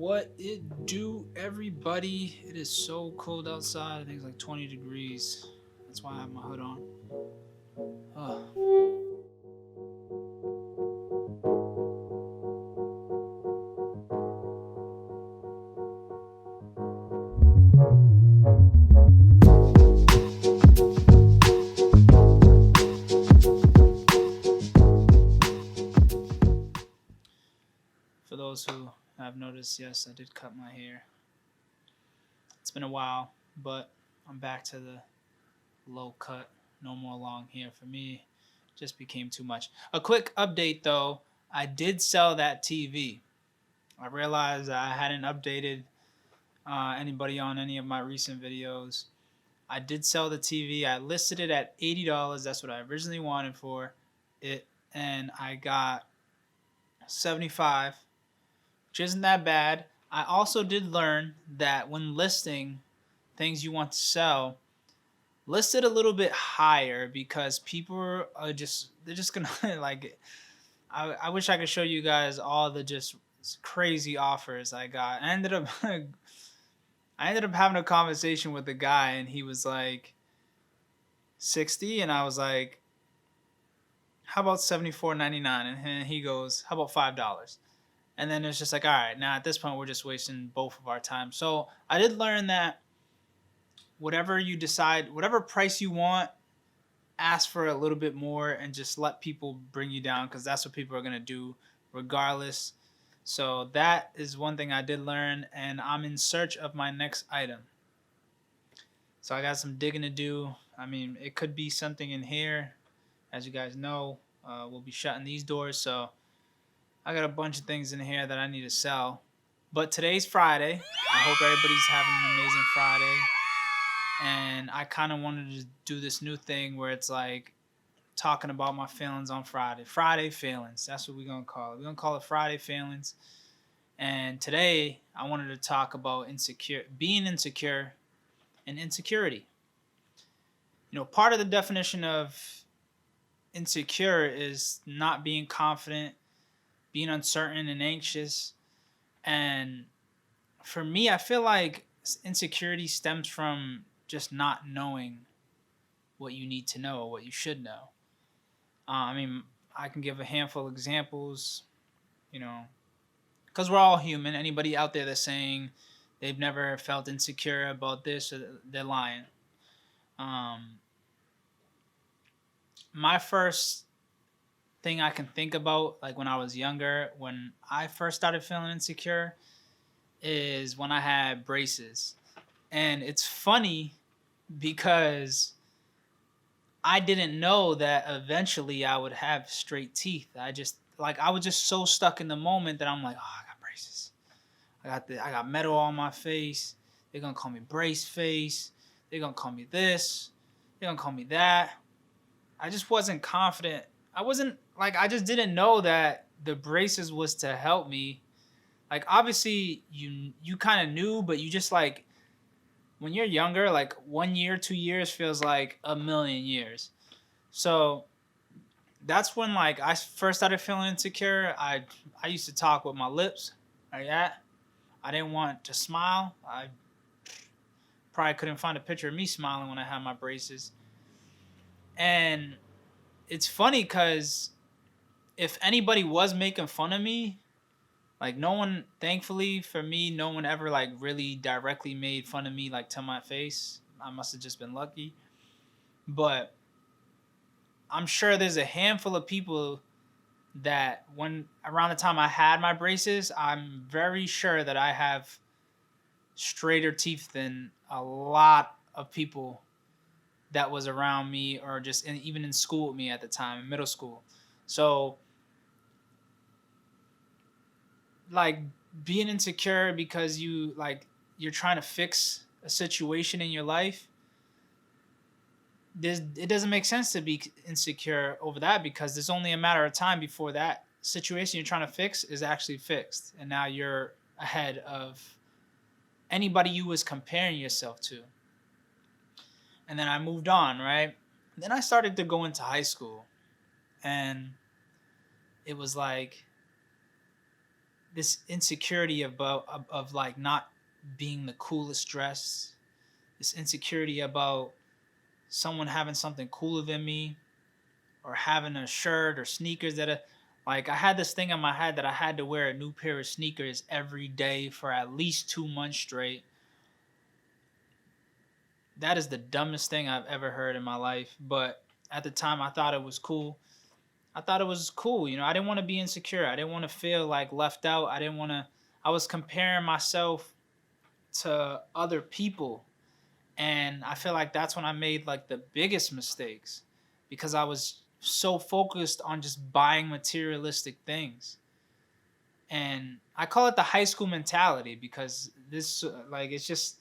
What it do, everybody? It is so cold outside. I think it's like 20 degrees. That's why I have my hood on. Ugh. For those who have noticed, yes, I did cut my hair. It's been a while, but I'm back to the low cut. No more long hair for me. Just became too much. A quick update though, I did sell that TV. I realized I hadn't updated anybody on any of my recent videos. I did sell the TV. I listed it at $80. That's what I originally wanted for it, and I got 75, which isn't that bad. I also did learn that when listing things you want to sell, list it a little bit higher because people are they're just gonna like it. I wish I could show you guys all the just crazy offers I got. I ended up having a conversation with the guy and he was like 60 and I was like, how about 74.99? And he goes, how about $5? And then it's just like, all right, now at this point we're just wasting both of our time. So I did learn that whatever you decide, whatever price you want, ask for a little bit more and just let people bring you down because that's what people are going to do regardless. So that is one thing I did learn, and I'm in search of my next item. So I got some digging to do. I mean, it could be something in here. As you guys know, we'll be shutting these doors, so I got a bunch of things in here that I need to sell. But today's Friday. I hope everybody's having an amazing Friday. And I kind of wanted to do this new thing where it's like talking about my feelings on Friday. Friday feelings. That's what we're going to call it. We're going to call it Friday feelings. And today I wanted to talk about being insecure and insecurity. You know, part of the definition of insecure is not being confident, being uncertain and anxious. And for me, I feel like insecurity stems from just not knowing what you need to know, what you should know. I mean, I can give a handful of examples, you know, because we're all human. Anybody out there that's saying they've never felt insecure about this, they're lying. Um, my first thing I can think about, like when I was younger, when I first started feeling insecure, is when I had braces. And it's funny because I didn't know that eventually I would have straight teeth. I was just so stuck in the moment that I'm like, oh, I got braces. I got metal on my face. They're gonna call me brace face. They're gonna call me this. They're gonna call me that. I just wasn't confident. I just didn't know that the braces was to help me. Like obviously you kind of knew, but you just like when you're younger, like 1 year, 2 years feels like a million years. So that's when like I first started feeling insecure. I used to talk with my lips like that. I didn't want to smile. I probably couldn't find a picture of me smiling when I had my braces. And it's funny because if anybody was making fun of me, like no one, thankfully for me, no one ever like really directly made fun of me like to my face. I must have just been lucky. But I'm sure there's a handful of people that when around the time I had my braces, I'm very sure that I have straighter teeth than a lot of people that was around me or just even in school with me at the time, in middle school. So like being insecure because you're trying to fix a situation in your life, it doesn't make sense to be insecure over that because there's only a matter of time before that situation you're trying to fix is actually fixed and now you're ahead of anybody you was comparing yourself to. And then I moved on, right? Then I started to go into high school and it was like this insecurity of like not being the coolest dress, this insecurity about someone having something cooler than me, or having a shirt or sneakers that are like, I had this thing in my head that I had to wear a new pair of sneakers every day for at least 2 months straight. That is the dumbest thing I've ever heard in my life. But at the time, I thought it was cool. I thought it was cool. I didn't want to be insecure. I didn't want to feel like left out. I didn't want to. I was comparing myself to other people. And I feel like that's when I made like the biggest mistakes, because I was so focused on just buying materialistic things. And I call it the high school mentality, because this like it's just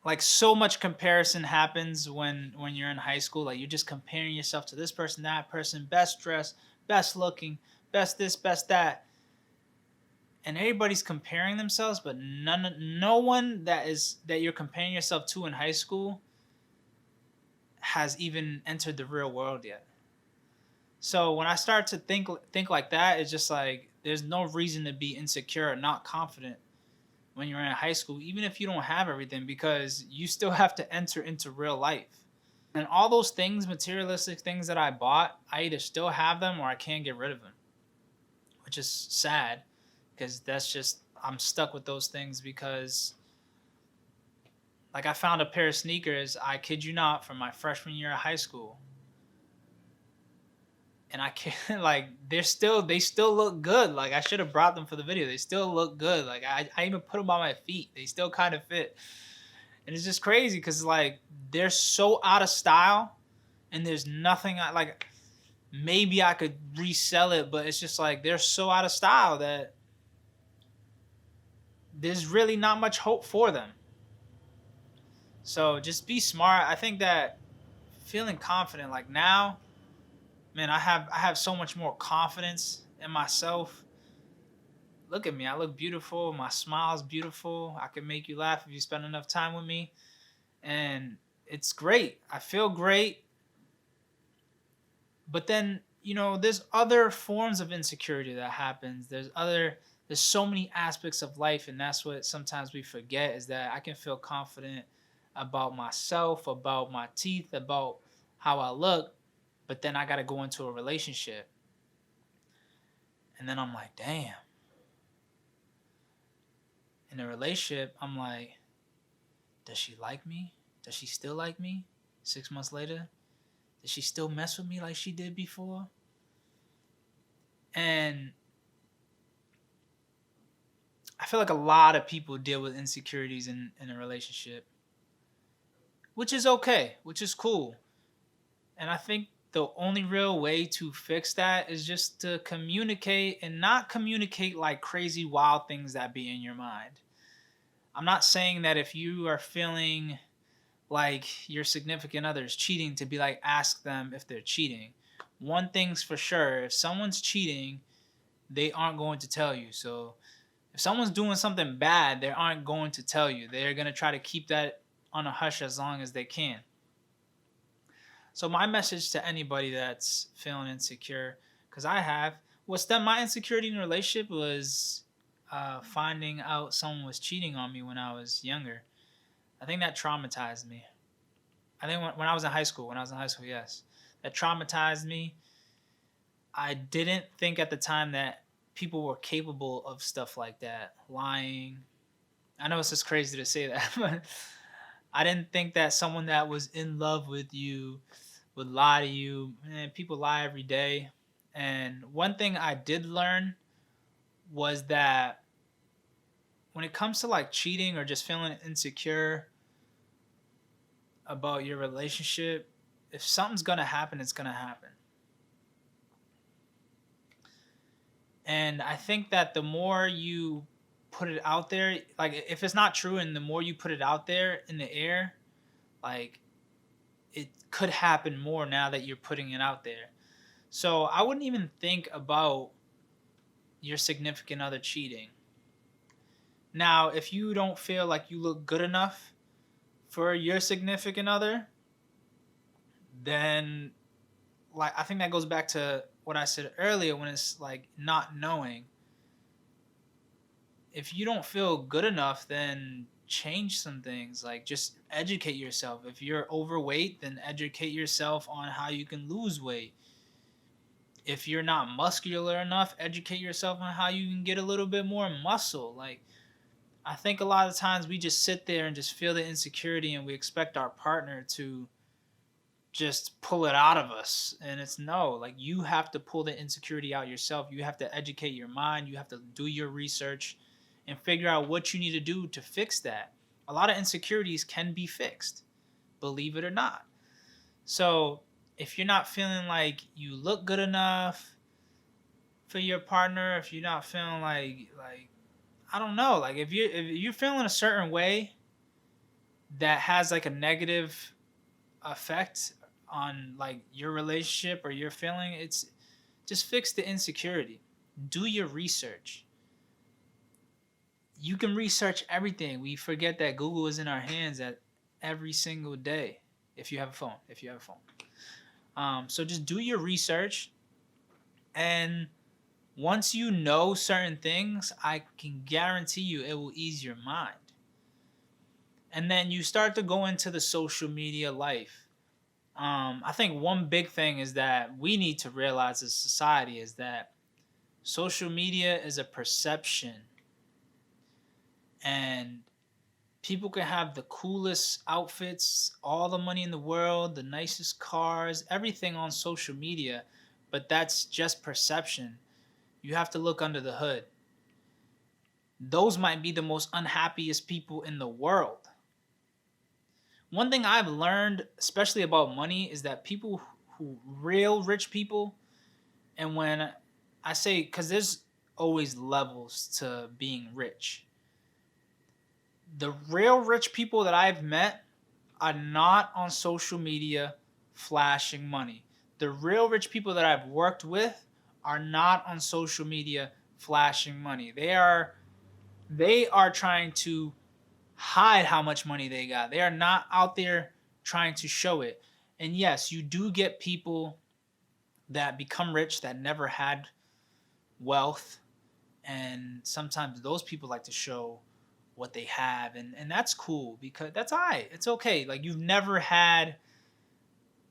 like so much comparison happens when you're in high school. Like, you're just comparing yourself to this person, that person, best dressed, best looking, best this, best that. And everybody's comparing themselves, but no one that you're comparing yourself to in high school has even entered the real world yet. So when I start to think like that, it's just like there's no reason to be insecure or not confident when you're in high school, even if you don't have everything, because you still have to enter into real life. And all those things, materialistic things that I bought, I either still have them or I can't get rid of them, which is sad, because that's just, I'm stuck with those things. Because like, I found a pair of sneakers, I kid you not, from my freshman year of high school. And I can't, like, they still look good. Like, I should have brought them for the video. They still look good. Like, I even put them on my feet. They still kind of fit. And it's just crazy because, like, they're so out of style, and there's nothing like, maybe I could resell it, but it's just like they're so out of style that there's really not much hope for them. So just be smart. I think that feeling confident, like, now, man, I have so much more confidence in myself. Look at me. I look beautiful. My smile's beautiful. I can make you laugh if you spend enough time with me. And it's great. I feel great. But then, there's other forms of insecurity that happens. There's so many aspects of life, and that's what sometimes we forget, is that I can feel confident about myself, about my teeth, about how I look, but then I got to go into a relationship. And then I'm like, damn. In a relationship, I'm like, does she like me? Does she still like me 6 months later? Does she still mess with me like she did before? And I feel like a lot of people deal with insecurities in a relationship, which is okay, which is cool. And I think the only real way to fix that is just to communicate, and not communicate like crazy wild things that be in your mind. I'm not saying that if you are feeling like your significant other is cheating, to be like, ask them if they're cheating. One thing's for sure, if someone's cheating, they aren't going to tell you. So if someone's doing something bad, they aren't going to tell you. They're going to try to keep that on a hush as long as they can. So my message to anybody that's feeling insecure, because I have, my insecurity in a relationship was finding out someone was cheating on me when I was younger. I think that traumatized me. I think when I was in high school, yes. That traumatized me. I didn't think at the time that people were capable of stuff like that. Lying. I know it's just crazy to say that, but I didn't think that someone that was in love with you would lie to you. Man, people lie every day. And one thing I did learn was that when it comes to like cheating or just feeling insecure about your relationship, if something's gonna happen, it's gonna happen. And I think that the more you put it out there, like, if it's not true, and the more you put it out there in the air, like, it could happen more now that you're putting it out there. So I wouldn't even think about your significant other cheating. Now, if you don't feel like you look good enough for your significant other, then, like, I think that goes back to what I said earlier, when it's like not knowing. if you don't feel good enough, then change some things. Like, just educate yourself. If you're overweight, then educate yourself on how you can lose weight. If you're not muscular enough, educate yourself on how you can get a little bit more muscle. Like, I think a lot of times we just sit there and just feel the insecurity, and we expect our partner to just pull it out of us. And it's no, like, you have to pull the insecurity out yourself. You have to educate your mind. You have to do your research and figure out what you need to do to fix that. A lot of insecurities can be fixed, believe it or not. So if you're not feeling like you look good enough for your partner, if you're not feeling like I don't know, like if you're feeling a certain way that has like a negative effect on like your relationship or your feeling, it's just fix the insecurity. Do your research. You can research everything. We forget that Google is in our hands at every single day. If you have a phone, so just do your research, and once you know certain things, I can guarantee you it will ease your mind. And then you start to go into the social media life. I think one big thing is that we need to realize as society is that social media is a perception, and people can have the coolest outfits, all the money in the world, the nicest cars, everything on social media, but that's just perception. You have to look under the hood. Those might be the most unhappiest people in the world. One thing I've learned, especially about money, is that people who real rich people, and when I say, because there's always levels to being rich. The real rich people that I've met are not on social media flashing money. The real rich people that I've worked with are not on social media flashing money. They are trying to hide how much money they got. They are not out there trying to show it. And yes, you do get people that become rich that never had wealth, and sometimes those people like to show what they have, and that's cool, because that's all right. It's okay. Like, you've never had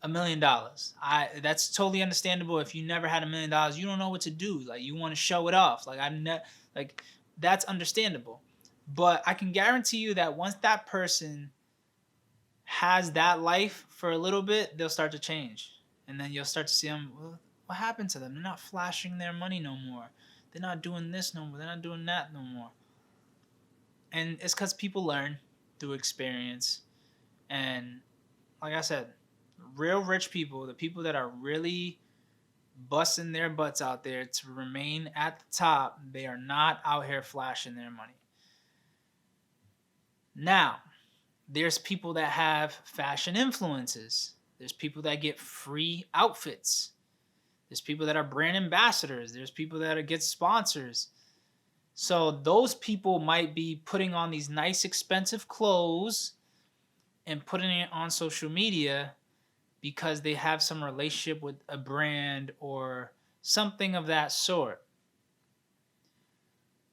$1 million. That's totally understandable. If you never had $1 million, you don't know what to do. Like, you want to show it off. Like, that's understandable. But I can guarantee you that once that person has that life for a little bit, they'll start to change. And then you'll start to see them, well, what happened to them? They're not flashing their money no more. They're not doing this no more. They're not doing that no more. And it's because people learn through experience. And like I said, real rich people, the people that are really busting their butts out there to remain at the top, they are not out here flashing their money. Now, there's people that have fashion influences. There's people that get free outfits. There's people that are brand ambassadors. There's people that get sponsors. So those people might be putting on these nice expensive clothes and putting it on social media because they have some relationship with a brand or something of that sort.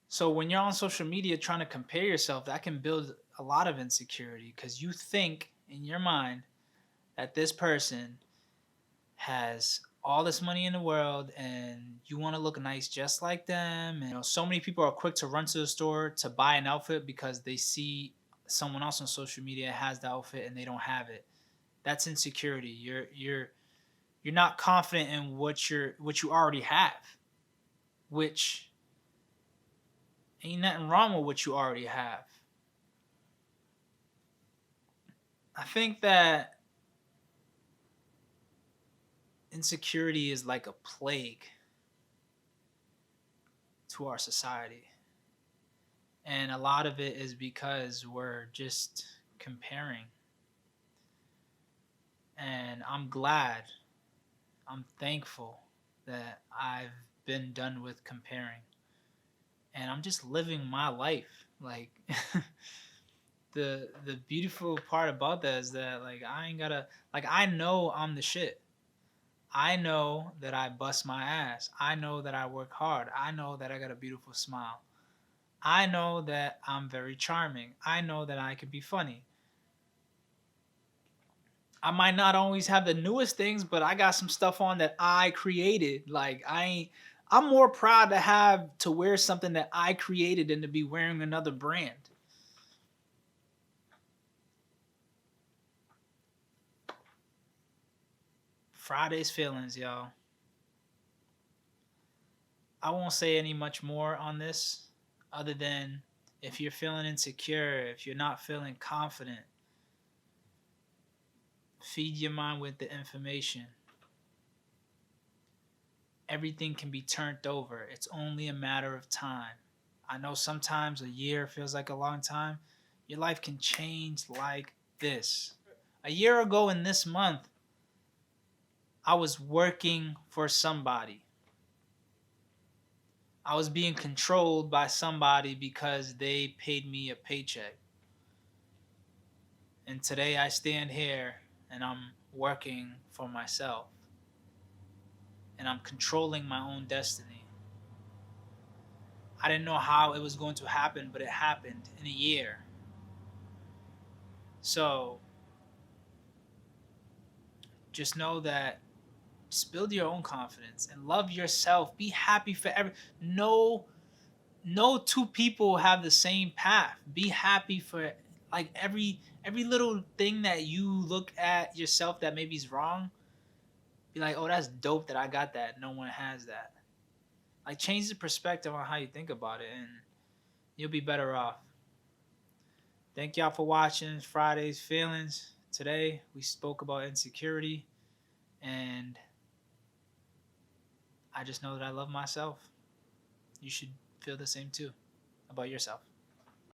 So when you're on social media trying to compare yourself, that can build a lot of insecurity, because you think in your mind that this person has all this money in the world and you want to look nice just like them. And so many people are quick to run to the store to buy an outfit because they see someone else on social media has the outfit and they don't have it. That's insecurity. You're not confident in what you already have, which ain't nothing wrong with what you already have. I think that insecurity is like a plague to our society. And a lot of it is because we're just comparing. And I'm thankful that I've been done with comparing. And I'm just living my life. Like, the beautiful part about that is that, like, I ain't gotta, like, I know I'm the shit. I know that I bust my ass. I know that I work hard. I know that I got a beautiful smile. I know that I'm very charming. I know that I can be funny. I might not always have the newest things, but I got some stuff on that I created. Like I ain't I'm more proud to have to wear something that I created than to be wearing another brand. Friday's feelings, y'all. I won't say any much more on this other than if you're feeling insecure, if you're not feeling confident, feed your mind with the information. Everything can be turned over. It's only a matter of time. I know sometimes a year feels like a long time. Your life can change like this. A year ago in this month, I was working for somebody. I was being controlled by somebody because they paid me a paycheck. And today I stand here and I'm working for myself. And I'm controlling my own destiny. I didn't know how it was going to happen, but it happened in a year. So just know that just build your own confidence and love yourself. Be happy for no two people have the same path. Be happy for like every little thing that you look at yourself that maybe is wrong. Be like, oh, that's dope that I got that. No one has that. Like change the perspective on how you think about it, and you'll be better off. Thank y'all for watching Friday's Feelings. Today we spoke about insecurity, and I just know that I love myself. You should feel the same too about yourself.